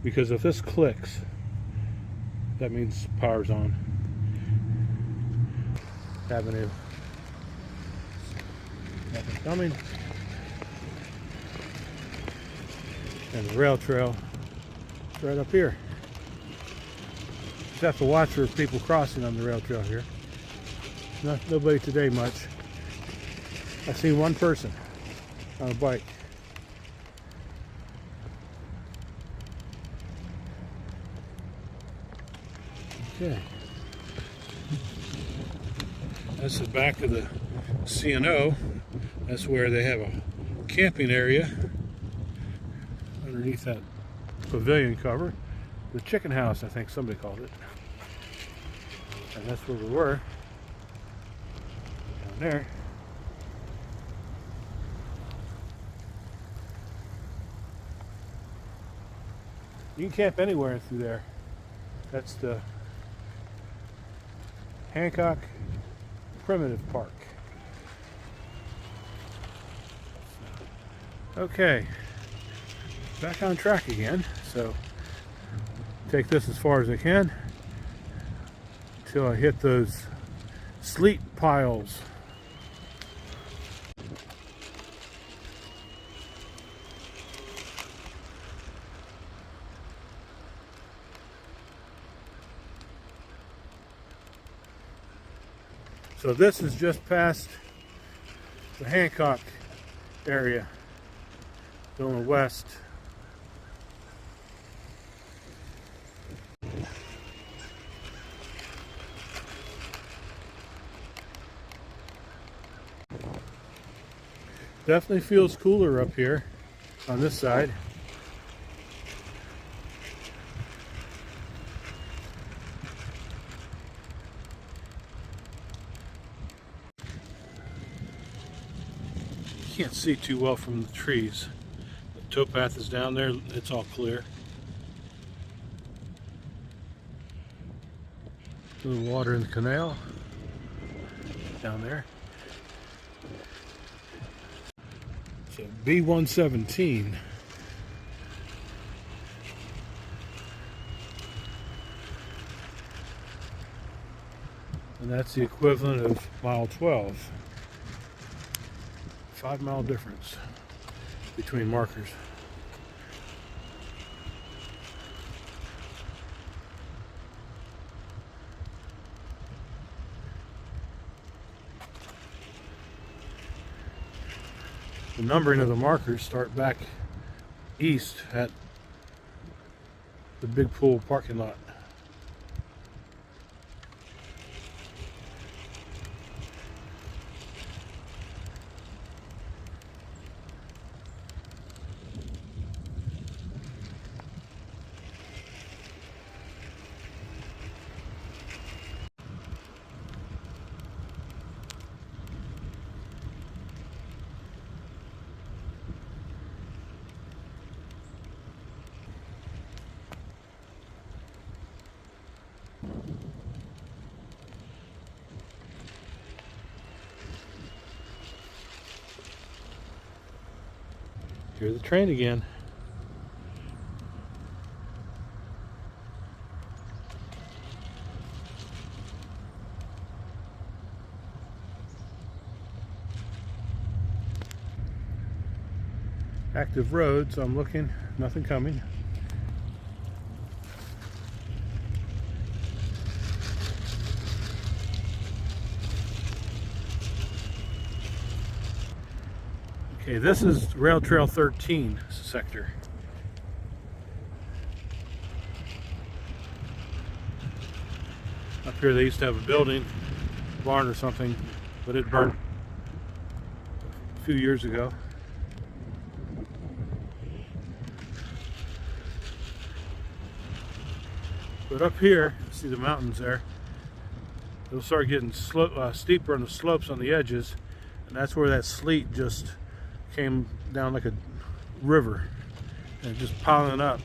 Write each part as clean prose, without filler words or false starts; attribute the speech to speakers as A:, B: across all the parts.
A: because if this clicks, that means power's on. Avenue. Nothing coming. And the rail trail is right up here. Just have to watch for people crossing on the rail trail here. Nobody today much. I've seen one person on a bike. Okay. That's the back of the C&O. That's where they have a camping area underneath that pavilion cover. The chicken house, I think somebody called it. And that's where we were. Down there. You can camp anywhere through there. That's the Hancock Primitive Park. Okay, back on track again. So take this as far as I can until I hit those sleet piles. So this is just past the Hancock area, going west. Definitely feels cooler up here on this side. Can't see too well from the trees. The towpath is down there, it's all clear. A little water in the canal down there. So B117. And that's the equivalent of mile 12. 5-mile difference between markers. The numbering of the markers start back east at the big pool parking lot. Here's the train again. Active road, so I'm looking, nothing coming. Okay, this is Rail Trail 13 sector. Up here they used to have a building, barn or something, but it burnt a few years ago. But up here, see the mountains there, they'll start getting steeper on the slopes on the edges, and that's where that sleet just came down like a river and just piling up.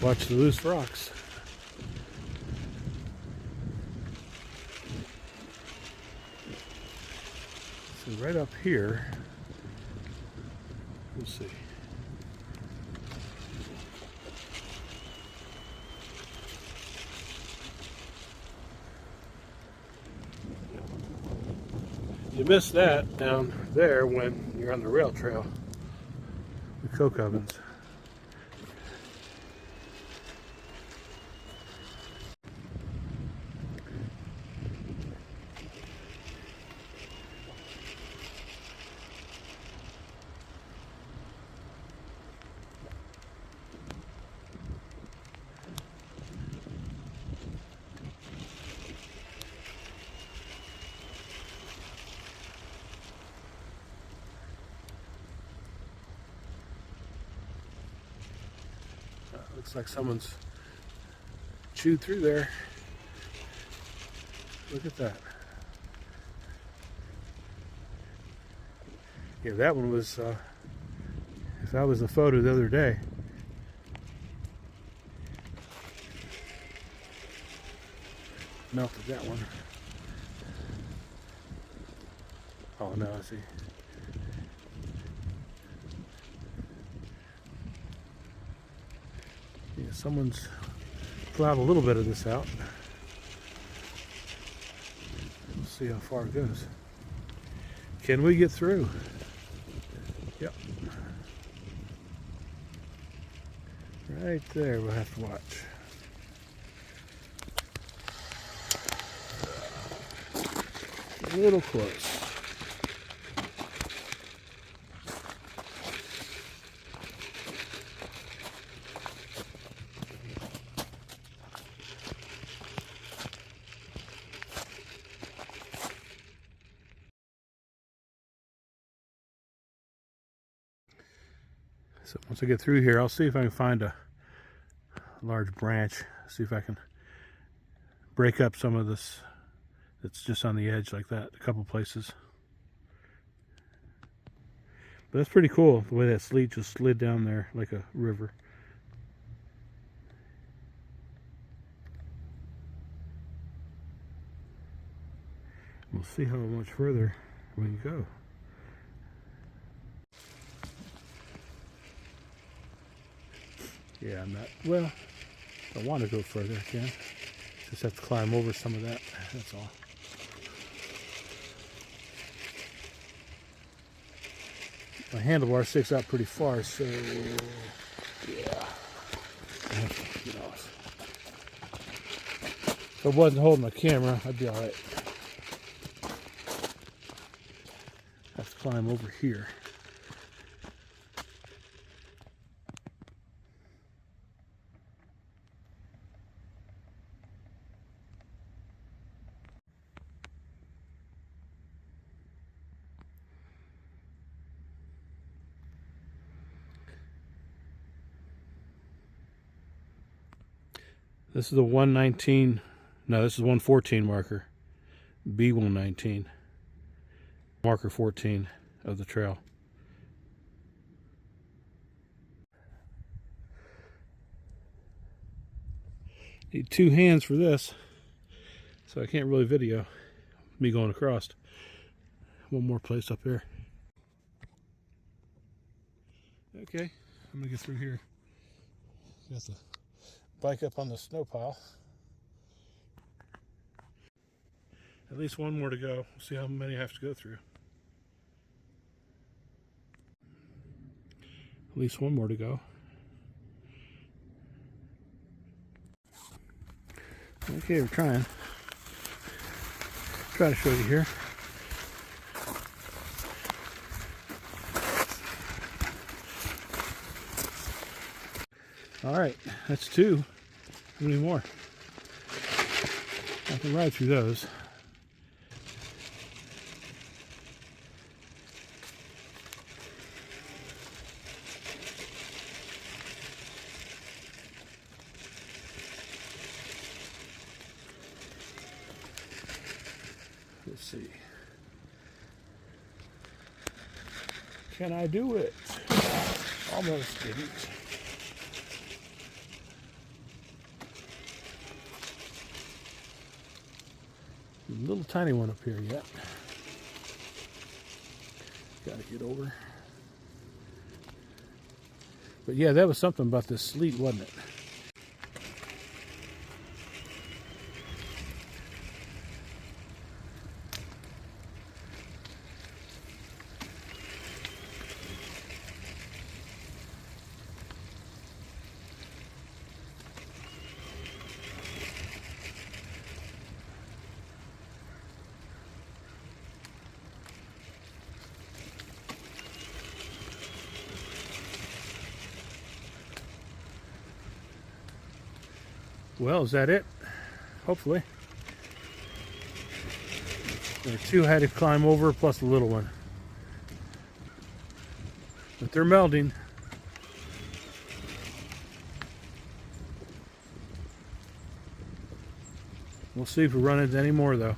A: Watch the loose rocks. So right up here, we'll see. You miss that down there when you're on the rail trail. The coke ovens. Looks like someone's chewed through there. Look at that. Yeah, that one was, if that was the photo the other day. Melted that one. Oh no, I see. Yeah, someone's plowed a little bit of this out. We'll see how far it goes. Can we get through? Yep. Right there, we'll have to watch. A little close. So once I get through here, I'll see if I can find a large branch, see if I can break up some of this that's just on the edge like that, a couple places. But that's pretty cool, the way that sleet just slid down there like a river. We'll see how much further we can go. Yeah, I'm not, well, if I want to go further, I can. Just have to climb over some of that, that's all. My handlebar sticks out pretty far, so yeah, I have to get off. If I wasn't holding my camera, I'd be alright. I have to climb over here. This is the 119, no, this is 114 marker, B119, marker 14 of the trail. Need two hands for this, so I can't really video me going across. One more place up here. Okay, I'm gonna get through here. Got the bike up on the snow pile. At least one more to go. We'll see how many I have to go through. At least one more to go. Okay, we're trying. Try to show you here. All right, that's two. How many more? I can ride through those. Let's see. Can I do it? Almost didn't. A little tiny one up here yet. Gotta get over. But yeah, that was something about this sleet, wasn't it? Well, is that it? Hopefully. There are two I had to climb over, plus a little one. But they're melting. We'll see if we run into any more, though.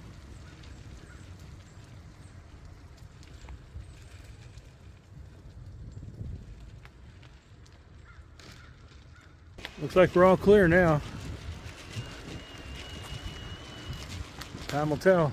A: Looks like we're all clear now. Time will tell.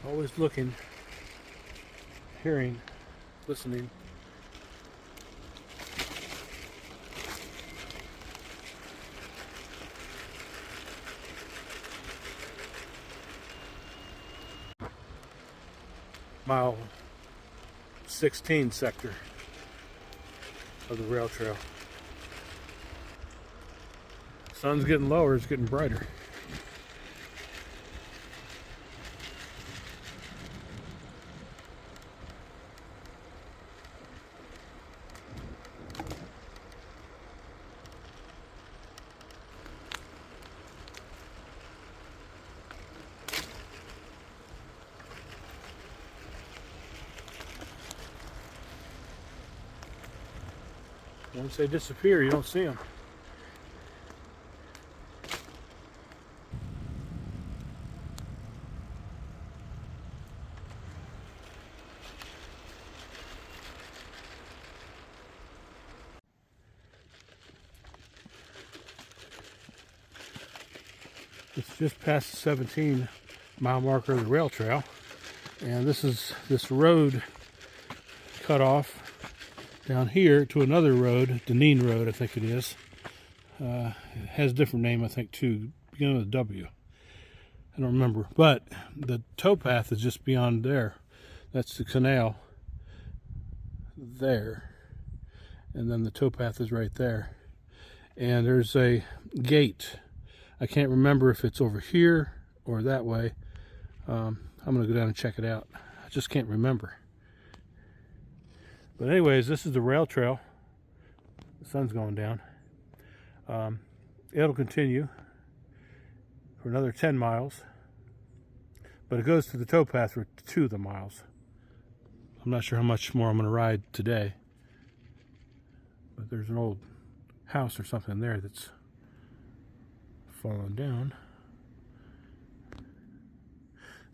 A: Always looking, hearing, listening. Mile 16 sector of the rail trail. Sun's getting lower, it's getting brighter. Once they disappear, you don't see them. It's just past the 17-mile marker of the rail trail, and this is this road cut off down here to another road, Deneen Road, I think it is. It has a different name, I think, too, beginning with a W. I don't remember, but the towpath is just beyond there. That's the canal there, and then the towpath is right there. And there's a gate. I can't remember if it's over here or that way. I'm going to go down and check it out. I just can't remember. But anyways, this is the rail trail. The sun's going down. It'll continue for another 10 miles. But it goes to the towpath for 2 of the miles. I'm not sure how much more I'm going to ride today. But there's an old house or something there that's fallen down.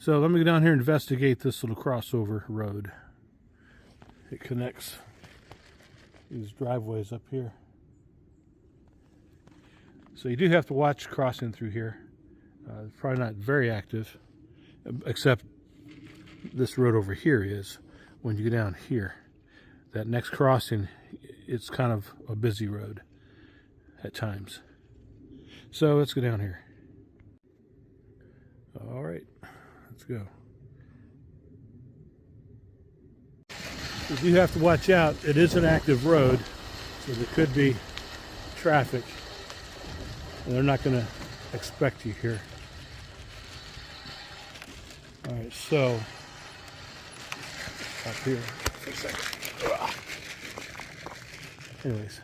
A: So let me go down here and investigate this little crossover road. It connects these driveways up here. So you do have to watch crossing through here. It's probably not very active, except this road over here is. When you go down here, that next crossing, it's kind of a busy road at times. So let's go down here. Let's go. You do have to watch out. It is an active road, so there could be traffic. And they're not going to expect you here. All right, so up here for a second. Anyways,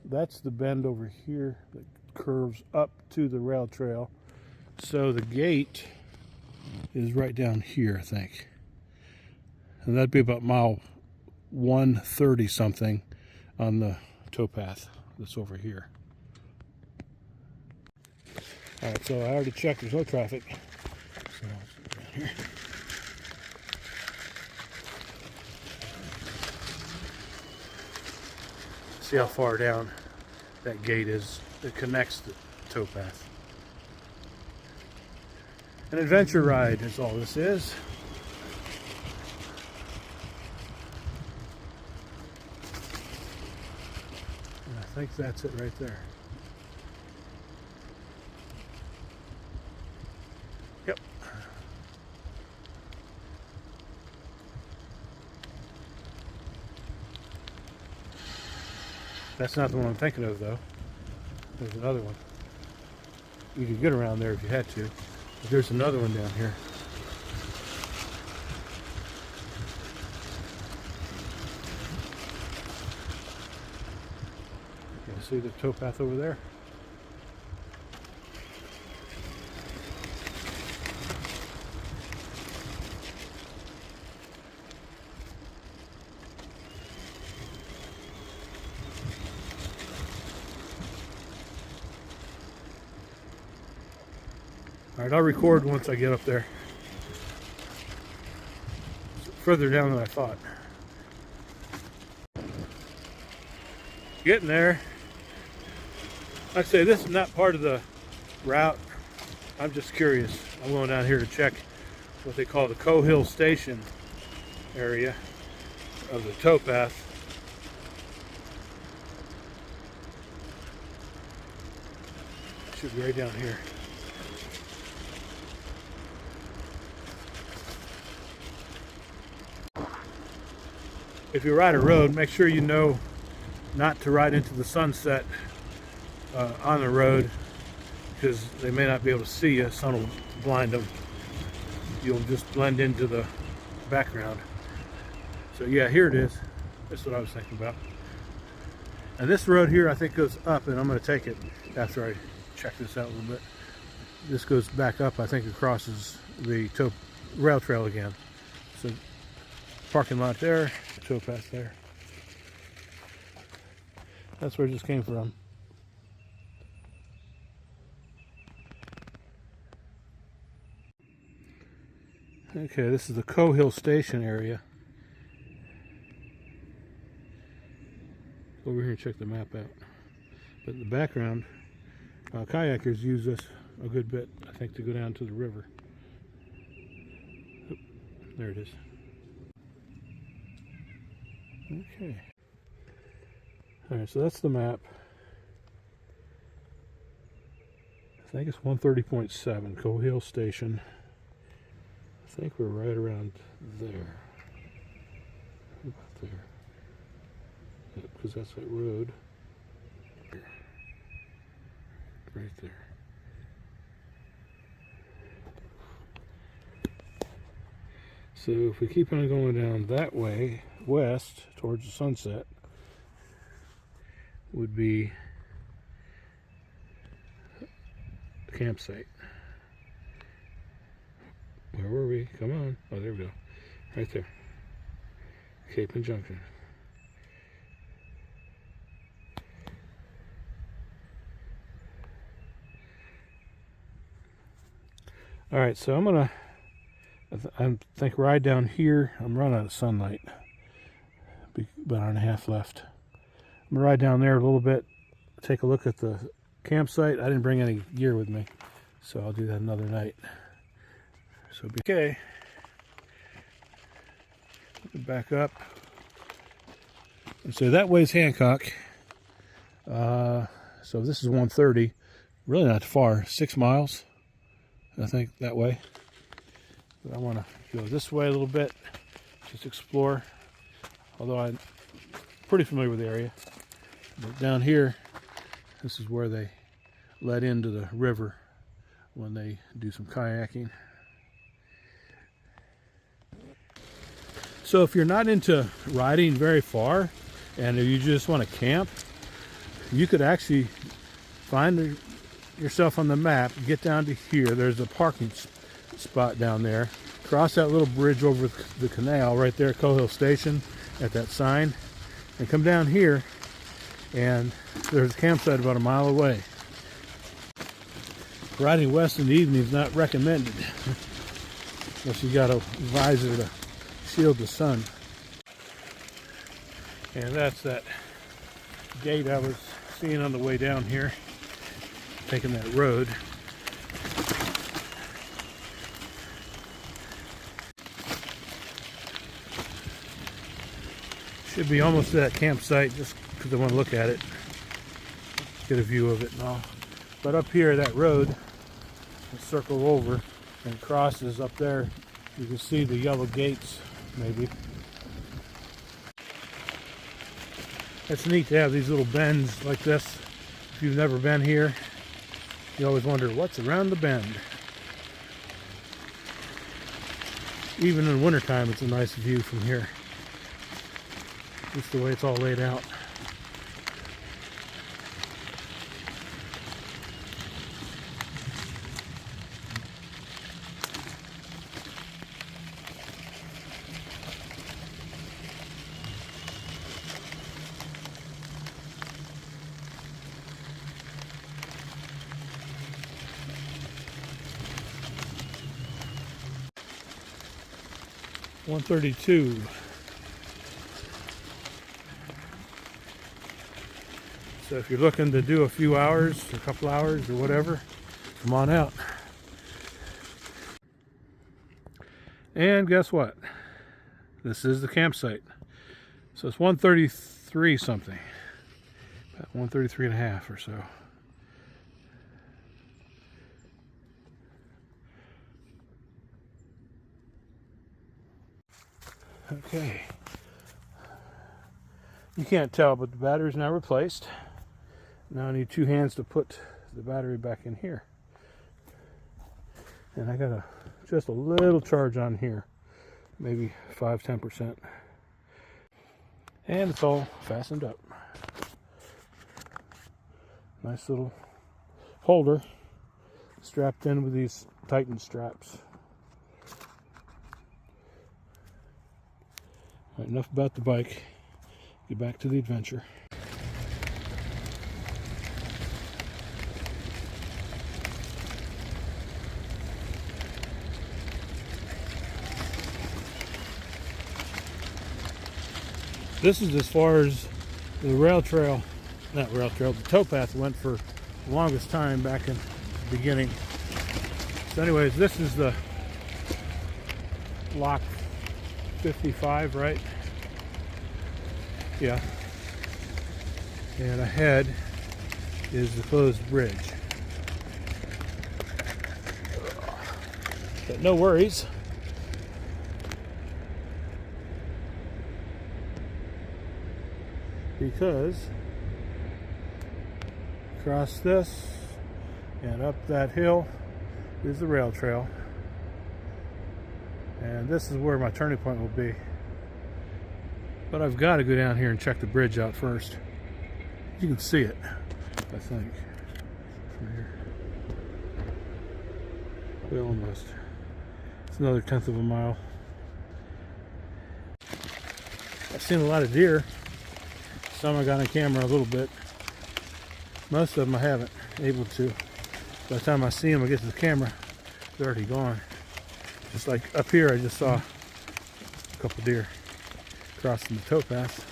A: that's the bend over here that curves up to the rail trail. So the gate is right down here, I think. And that'd be about mile 130 something on the towpath that's over here. All right, so I already checked, there's no traffic. So down here. See how far down that gate is that connects the towpath. An adventure ride is all this is. And I think that's it right there. Yep. That's not the one I'm thinking of, though. There's another one. You could get around there if you had to. But there's another one down here. You can see the towpath over there. All right, I'll record once I get up there. It's further down than I thought. Getting there. Like I say, this is not part of the route. I'm just curious. I'm going down here to check what they call the Cohill Station area of the towpath. Should be right down here. If you ride a road, make sure you know not to ride into the sunset on the road, because they may not be able to see you. Sun will blind them. You'll just blend into the background. So yeah, here it is. That's what I was thinking about. And this road here I think goes up, and I'm going to take it after I check this out a little bit. This goes back up. I think it crosses the rail trail again. So parking lot there, towpath there. That's where it just came from. Okay, this is the Cohill Station area. Over here and check the map out. But in the background, kayakers use this a good bit, I think, to go down to the river. Oop, there it is. Okay. Alright, so that's the map. I think it's 130.7, Cohill Station. I think we're right around there. About there. Yep, because that's that road. Right there. So if we keep on going down that way, west, towards the sunset, would be the campsite. Where were we? Come on. Oh, there we go. Right there. Cape and Junction. Alright, so I'm going to, I think ride down here. I'm running out of sunlight. About an hour and a half left. I'm going to ride down there a little bit, take a look at the campsite. I didn't bring any gear with me, so I'll do that another night. So, okay. Back up. And so that way is Hancock. So this is 130. Really not far. 6 miles. I think, that way. But I want to go this way a little bit, just explore. Although I'm pretty familiar with the area. But down here, this is where they let into the river when they do some kayaking. So if you're not into riding very far and if you just want to camp, you could actually find yourself on the map, get down to here. There's a parking spot down there. Cross that little bridge over the canal right there, Cohill Station, at that sign, and come down here, and there's a campsite about a mile away. Riding west in the evening is not recommended unless you got a visor to shield the sun. And that's that gate I was seeing on the way down here, taking that road. Should be almost to that campsite just because I want to look at it, get a view of it and all. But up here, that road, circle over and crosses up there. You can see the yellow gates, maybe. It's neat to have these little bends like this. If you've never been here, you always wonder what's around the bend. Even in wintertime, it's a nice view from here. Just the way it's all laid out. .132. So if you're looking to do a few hours, a couple hours or whatever, come on out. And guess what? This is the campsite. So it's 133 something. About 133 and a half or so. Okay. You can't tell, but the battery's now replaced. Now I need two hands to put the battery back in here. And I got just a little charge on here. Maybe 5–10%. And it's all fastened up. Nice little holder strapped in with these Titan straps. All right, enough about the bike. Get back to the adventure. This is as far as the rail trail, not rail trail, the towpath went for the longest time back in the beginning. So anyways, this is the lock 55, right? Yeah. And ahead is the closed bridge. But no worries. Because across this and up that hill is the rail trail. And this is where my turning point will be. But I've got to go down here and check the bridge out first. You can see it, I think, from here. Well, almost. It's another 1/10 of a mile. I've seen a lot of deer. Some I got on camera a little bit. Most of them I haven't able to. By the time I see them, I get to the camera, they're already gone. Just like up here, I just saw a couple deer crossing the towpath.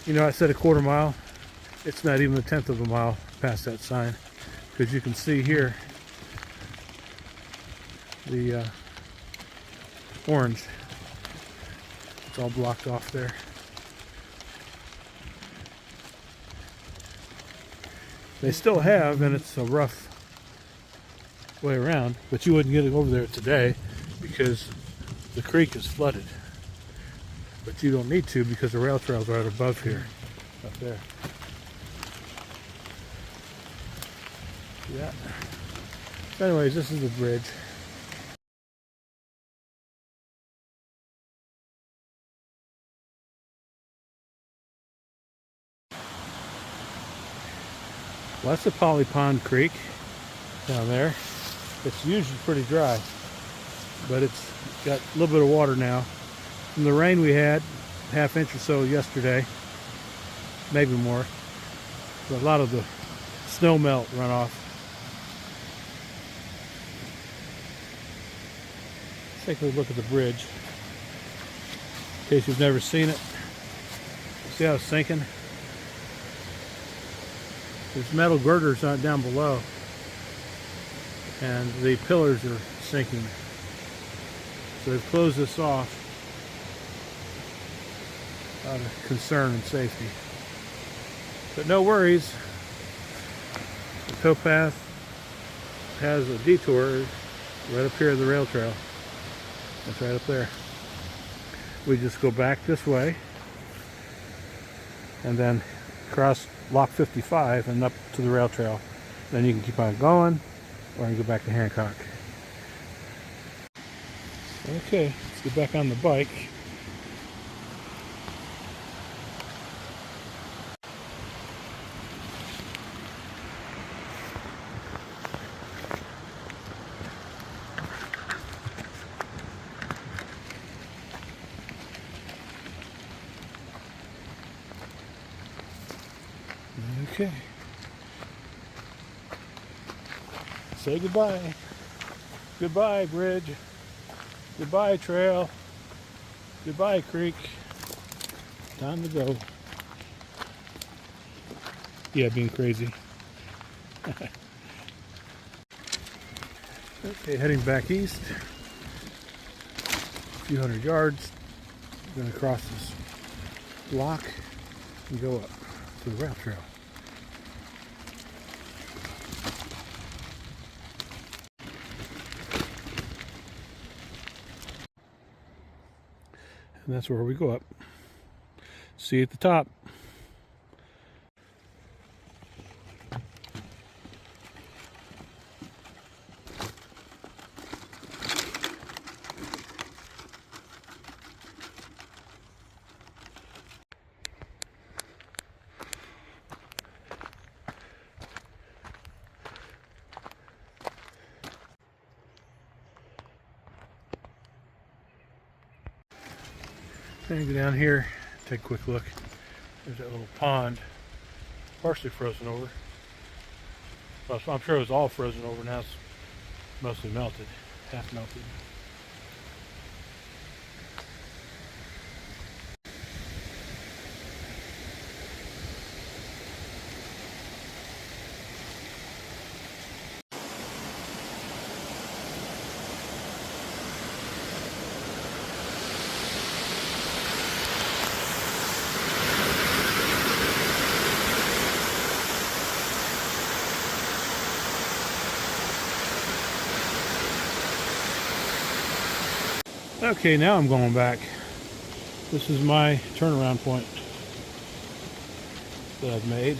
A: You know, I said a 1/4 mile. It's not even a 1/10 of a mile past that sign, because you can see here the orange. It's all blocked off there. They still have, and it's a rough way around, but you wouldn't get it over there today because the creek is flooded. But you don't need to because the rail trail's right above here, up there. Yeah. So anyways, this is the bridge. Well, that's the Polly Pond Creek down there. It's usually pretty dry, but it's got a little bit of water now. From the rain we had, half inch or so yesterday, maybe more. But a lot of the snow melt runoff. Let's take a look at the bridge. In case you've never seen it. See how it's sinking? There's metal girders down below, and the pillars are sinking. So they've closed this off out of concern and safety. But no worries. The towpath has a detour right up here at the rail trail. That's right up there. We just go back this way and then cross Lock 55 and up to the rail trail. Then you can keep on going, or you can go back to Hancock. Okay, let's get back on the bike. Okay. Say goodbye. Goodbye, bridge. Goodbye, trail. Goodbye, creek. Time to go. Yeah, being crazy. Okay, heading back east. A few hundred yards. We're going to cross this block and go up to the rail trail. And that's where we go up. See you at the top. And go down here, take a quick look. There's that little pond, partially frozen over. Well, I'm sure it was all frozen over. Now it's mostly melted, half melted. Okay, now I'm going back. This is my turnaround point that I've made.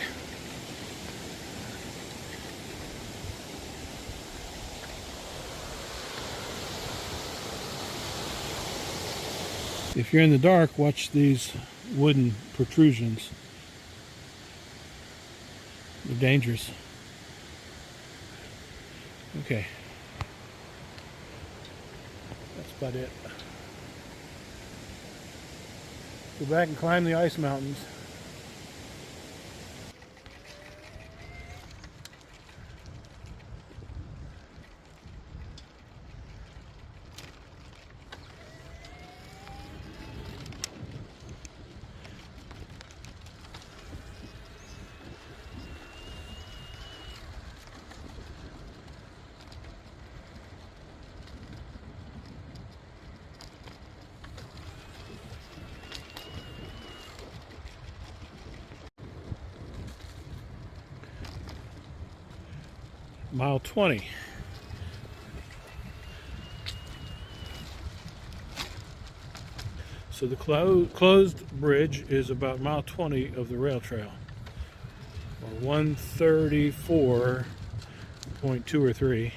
A: If you're in the dark, watch these wooden protrusions. They're dangerous. Okay. That's about it. Go back and climb the ice mountains. Mile 20. So the closed bridge is about mile 20 of the rail trail, or 134.2 or 3.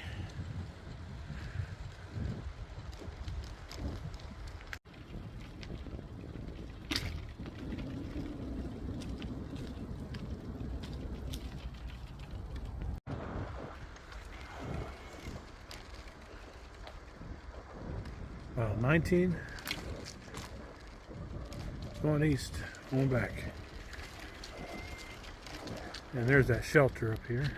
A: Mile 19. Going east, going back. And there's that shelter up here.